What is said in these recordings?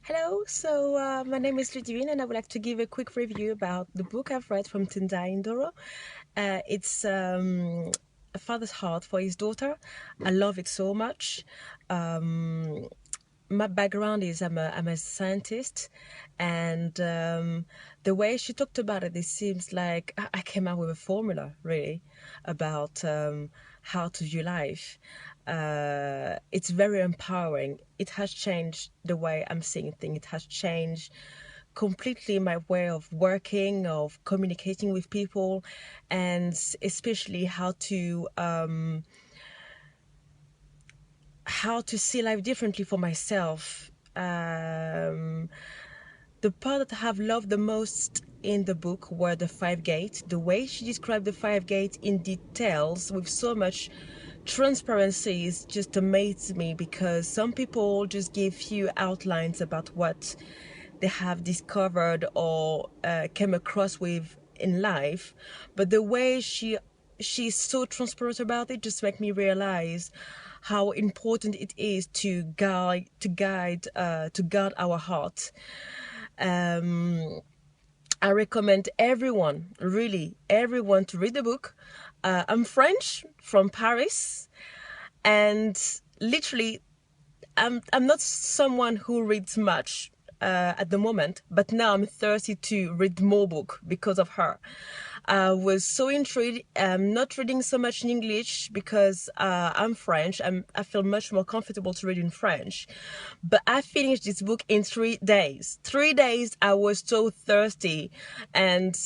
Hello, my name is Ludivine and I would like to give a quick review about the book I've read from Tendayi Ndoro. It's A Father's Heart for His Daughter. I love it so much. My background is I'm a scientist, and the way she talked about it seems like I came up with a formula really about how to view life. It's very empowering. It has changed the way I'm seeing things. It has changed completely my way of working, of communicating with people, and especially how to see life differently for myself. The part that I have loved the most in the book were the five gates. The way she described the five gates in details with so much transparency is just amazed me, because some people just give few outlines about what they have discovered or came across with in life, but the way she's so transparent about it just make me realize how important it is to guard our heart. I recommend everyone, really everyone, to read the book. I'm French from Paris, and literally I'm not someone who reads much at the moment, but now I'm thirsty to read more book because of her. I was so intrigued. I'm not reading so much in English because I'm French. I feel much more comfortable to read in French. But I finished this book in 3 days. 3 days. I was so thirsty, and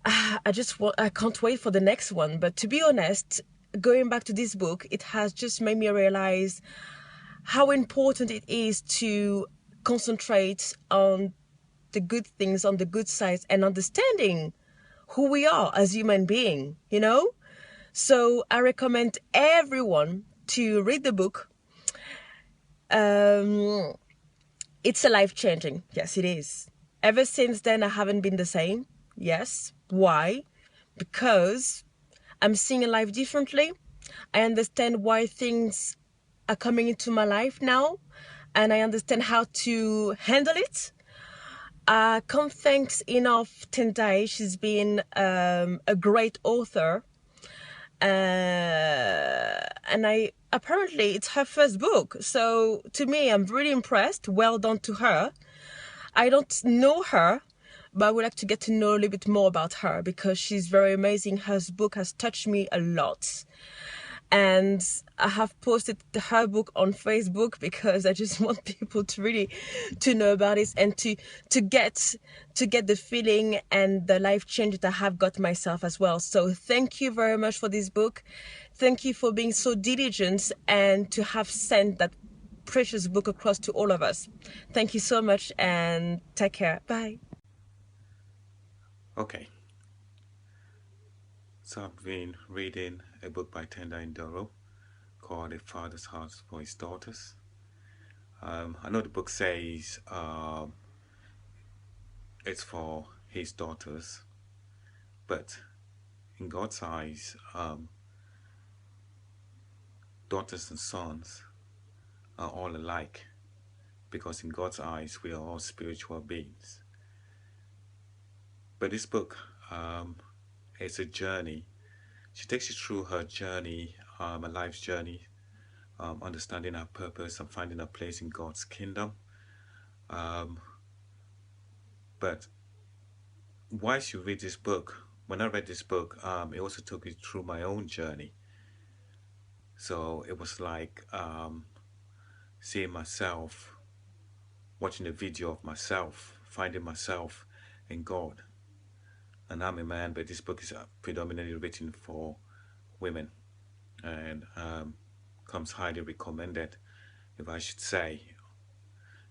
I can't wait for the next one. But to be honest, going back to this book, it has just made me realize how important it is to concentrate on the good things, on the good sides, and understanding who we are as human beings, you know? So I recommend everyone to read the book. It's a life-changing. Yes, it is. Ever since then, I haven't been the same. Yes. Why? Because I'm seeing life differently. I understand why things are coming into my life now, and I understand how to handle it. I can't thank enough Tendayi. She's been a great author, and I apparently it's her first book. So to me, I'm really impressed. Well done to her. I don't know her, but I would like to get to know a little bit more about her because she's very amazing. Her book has touched me a lot. And I have posted her book on Facebook because I just want people to really to know about it and to get the feeling and the life change that I have got myself as well. So thank you very much for this book. Thank you for being so diligent and to have sent that precious book across to all of us. Thank you so much and take care. Bye. Okay, so I've been reading a book by Tendayi Ndoro called A Father's Heart for His Daughters. I know the book says it's for his daughters, but in God's eyes, daughters and sons are all alike, because in God's eyes, we are all spiritual beings. But this book is a journey. She takes you through her journey, a life's journey, understanding our purpose and finding a place in God's kingdom. But whilst you read this book, when I read this book, it also took me through my own journey. So it was like seeing myself, watching a video of myself, finding myself in God. And I'm a man, but this book is predominantly written for women, and comes highly recommended, if I should say.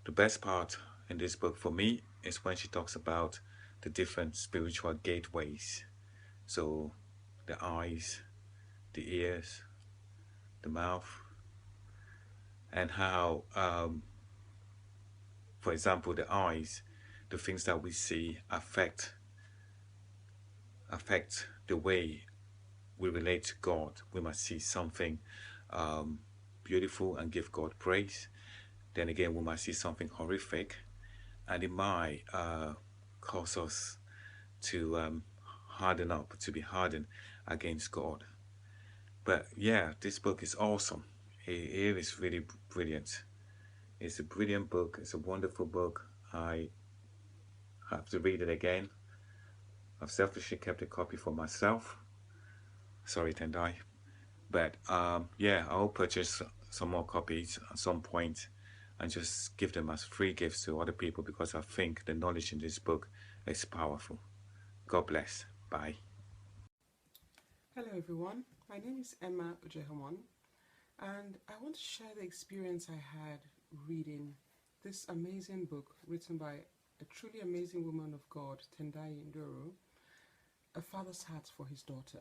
The best part in this book for me is when she talks about the different spiritual gateways. So the eyes, the ears, the mouth, and how, for example, the eyes, the things that we see affect the way we relate to God. We must see something beautiful and give God praise. Then again, we might see something horrific, and it might cause us to harden up, to be hardened against God. But yeah, this book is awesome. It is really brilliant. It's a brilliant book. It's a wonderful book. I have to read it again. I've selfishly kept a copy for myself. Sorry, Tendayi. But yeah, I'll purchase some more copies at some point and just give them as free gifts to other people, because I think the knowledge in this book is powerful. God bless. Bye. Hello everyone, my name is Emma Ujehamon, and I want to share the experience I had reading this amazing book written by a truly amazing woman of God, Tendayi Ndoro, A Father's Heart for His Daughter.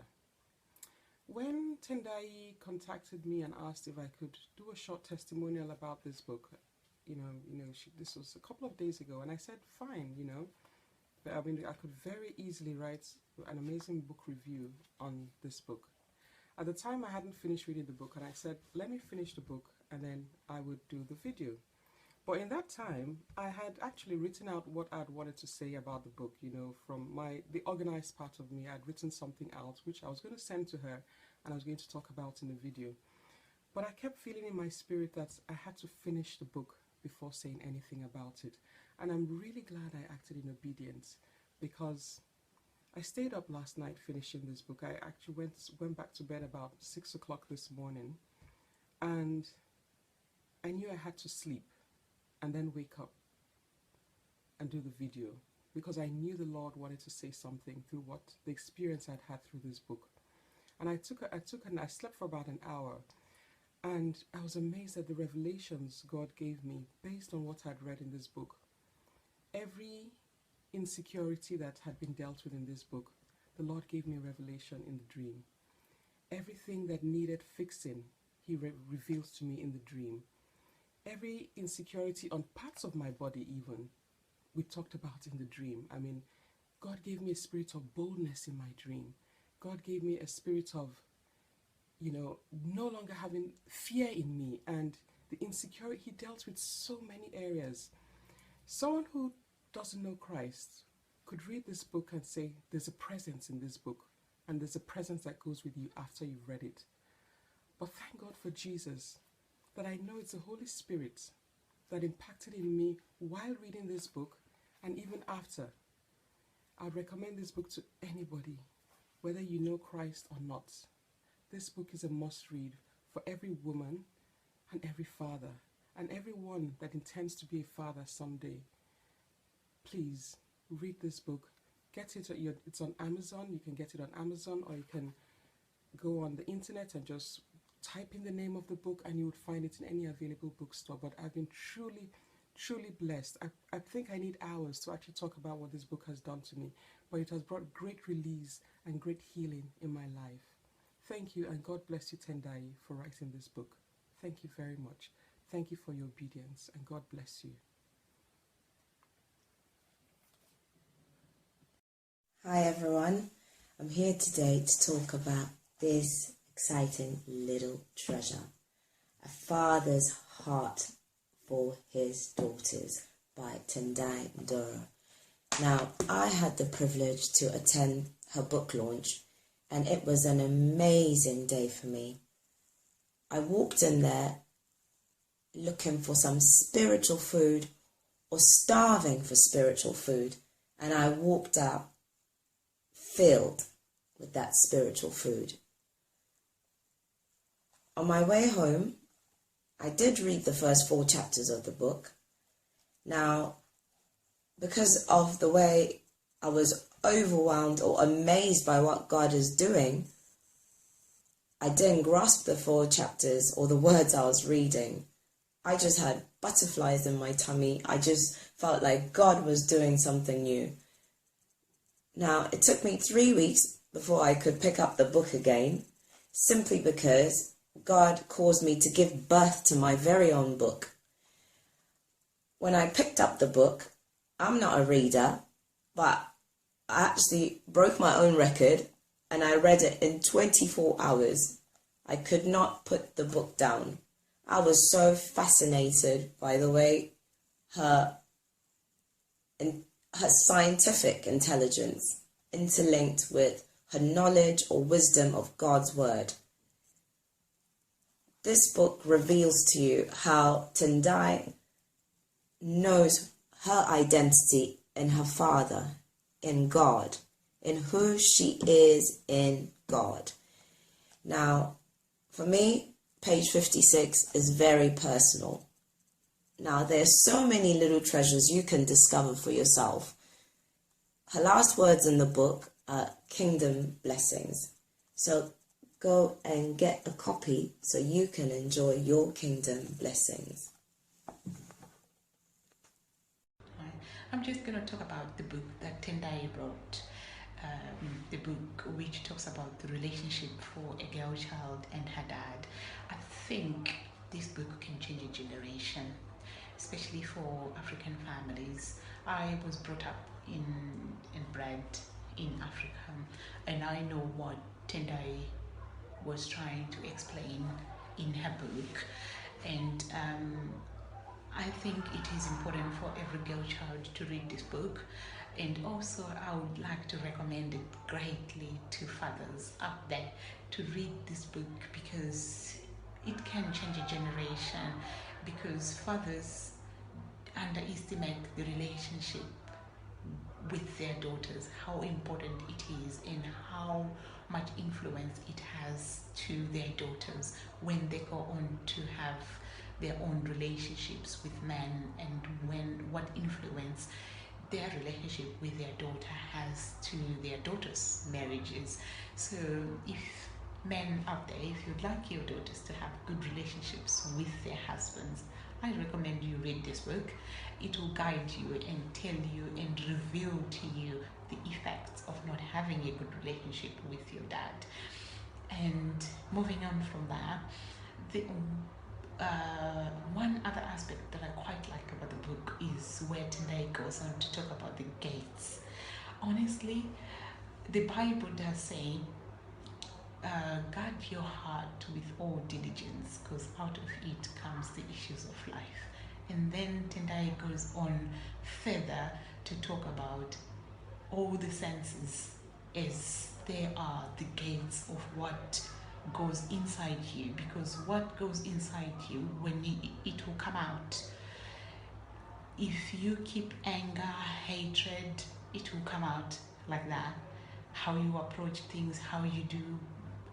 When Tendayi contacted me and asked if I could do a short testimonial about this book, this was a couple of days ago, and I said, fine, But I mean, I could very easily write an amazing book review on this book. At the time, I hadn't finished reading the book, and I said, let me finish the book, and then I would do the video. But in that time, I had actually written out what I'd wanted to say about the book. From the organized part of me, I'd written something out, which I was going to send to her, and I was going to talk about in the video. But I kept feeling in my spirit that I had to finish the book before saying anything about it. And I'm really glad I acted in obedience, because I stayed up last night finishing this book. I actually went back to bed about 6 o'clock this morning, and I knew I had to sleep and then wake up and do the video, because I knew the Lord wanted to say something through the experience I'd had through this book. And I slept for about an hour, and I was amazed at the revelations God gave me based on what I'd read in this book. Every insecurity that had been dealt with in this book, the Lord gave me a revelation in the dream. Everything that needed fixing, He reveals to me in the dream. Every insecurity on parts of my body even, we talked about in the dream. I mean, God gave me a spirit of boldness in my dream. God gave me a spirit of, no longer having fear in me, and the insecurity. He dealt with so many areas. Someone who doesn't know Christ could read this book and say, there's a presence in this book, and there's a presence that goes with you after you've read it. But thank God for Jesus, that I know it's the Holy Spirit that impacted in me while reading this book, and even after. I'd recommend this book to anybody, whether you know Christ or not. This book is a must-read for every woman and every father, and everyone that intends to be a father someday. Please read this book. Get it. It's on Amazon. You can get it on Amazon, or you can go on the internet and just type in the name of the book, and you would find it in any available bookstore. But I've been truly blessed. I think I need hours to actually talk about what this book has done to me, but it has brought great release and great healing in my life. Thank you, and God bless you, Tendayi, for writing this book. Thank you very much. Thank you for your obedience, and God bless you. Hi everyone, I'm here today to talk about this exciting little treasure, A Father's Heart for His Daughters by Tendayi Ndoro. Now, I had the privilege to attend her book launch, and it was an amazing day for me. I walked in there looking for some spiritual food, or starving for spiritual food, and I walked out filled with that spiritual food. On my way home, I did read the first 4 chapters of the book. Now, because of the way I was overwhelmed or amazed by what God is doing, I didn't grasp the 4 chapters or the words I was reading. I just had butterflies in my tummy. I just felt like God was doing something new. Now, it took me 3 weeks before I could pick up the book again, simply because God caused me to give birth to my very own book. When I picked up the book, I'm not a reader, but I actually broke my own record and I read it in 24 hours. I could not put the book down. I was so fascinated by the way her scientific intelligence interlinked with her knowledge or wisdom of God's word. This book reveals to you how Tendayi knows her identity in her Father, in God, in who she is in God. Now, for me, page 56 is very personal. Now, there's so many little treasures you can discover for yourself. Her last words in the book are kingdom blessings. So go and get a copy so you can enjoy your kingdom blessings. I'm just going to talk about the book that Tendayi wrote, the book which talks about the relationship for a girl child and her dad. I think this book can change a generation, especially for African families. I was brought up and bred in Africa, and I know what Tendayi was trying to explain in her book, and I think it is important for every girl child to read this book, and also I would like to recommend it greatly to fathers out there to read this book, because it can change a generation, because fathers underestimate the relationship with their daughters, how important it is and how much influence it has to their daughters when they go on to have their own relationships with men, and what influence their relationship with their daughter has to their daughters' marriages. So if men out there, if you'd like your daughters to have good relationships with their husbands, I recommend you read this book. It will guide you and tell you and reveal to you the effects of not having a good relationship with your dad. And moving on from that, the one other aspect that I quite like about the book is where Tendayi goes on to talk about the gates. Honestly, the Bible does say, guard your heart with all diligence, because out of it comes the issues of life. And then Tendayi goes on further to talk about all the senses as they are the gates of what goes inside you, because what goes inside you, when it will come out. If you keep anger, hatred, it will come out like that. How you approach things, how you do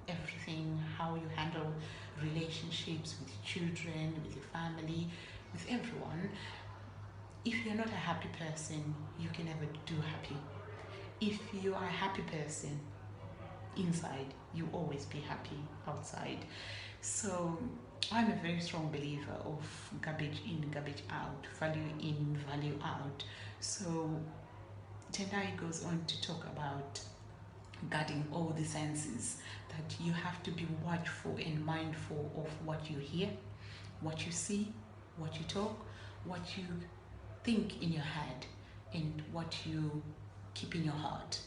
everything, how you handle relationships with children, with your family, with everyone. If you're not a happy person, you can never do happy. If you are a happy person inside, you always be happy outside. So I'm a very strong believer of garbage in, garbage out, value in, value out. So Tendayi goes on to talk about guarding all the senses, that you have to be watchful and mindful of what you hear, what you see, what you talk, what you think in your head, and what you keep in your heart.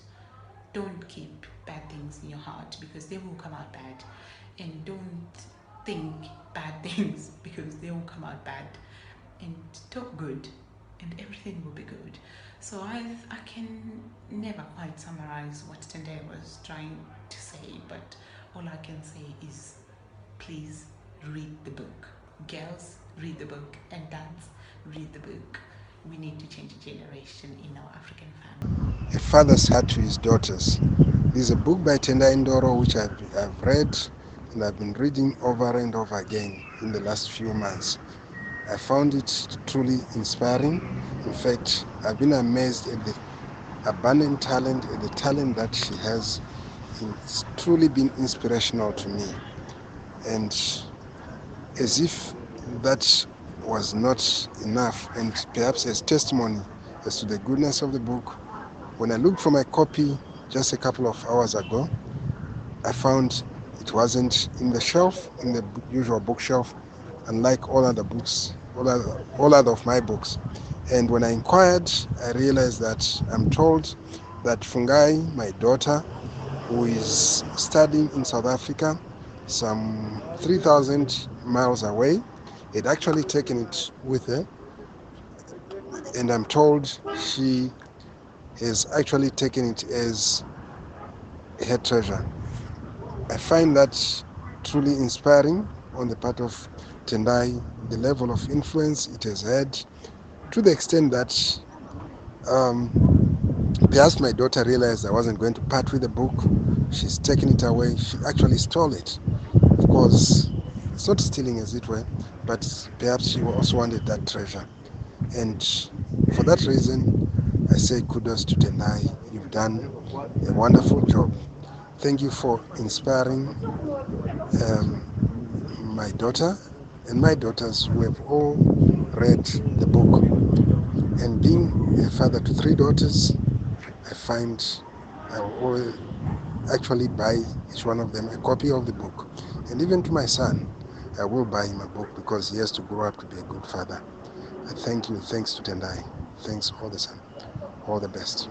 Don't keep bad things in your heart, because they will come out bad, and don't think bad things, because they will come out bad. And talk good, and everything will be good. So I can never quite summarize what Tendayi was trying to say, but all I can say is, please read the book. Girls, read the book, and dads, read the book. We need to change a generation in our African family. A Father's Heart to His Daughters. This is a book by Tendayi Ndoro which I've read and I've been reading over and over again in the last few months. I found it truly inspiring. In fact, I've been amazed at the abundant talent, at the talent that she has. It's truly been inspirational to me. And as if that was not enough, and perhaps as testimony as to the goodness of the book, when I looked for my copy just a couple of hours ago, I found it wasn't in the shelf, in the usual bookshelf, unlike all other books, all other of my books. And when I inquired, I realized that I'm told that Fungai, my daughter, who is studying in South Africa, some 3,000 miles away, had actually taken it with her, and I'm told she has actually taken it as her treasure. I find that truly inspiring on the part of Tendayi, the level of influence it has had, to the extent that perhaps my daughter realized I wasn't going to part with the book. She's taken it away. She actually stole it. Of course, it's not stealing as it were, but perhaps she also wanted that treasure. And for that reason, I say kudos to Tendayi. You've done a wonderful job. Thank you for inspiring my daughter and my daughters who have all read the book. And being a father to 3 daughters, I find I will actually buy each one of them a copy of the book. And even to my son, I will buy him a book because he has to grow up to be a good father. I thank you. Thanks to Tendayi. Thanks all the same. All the best.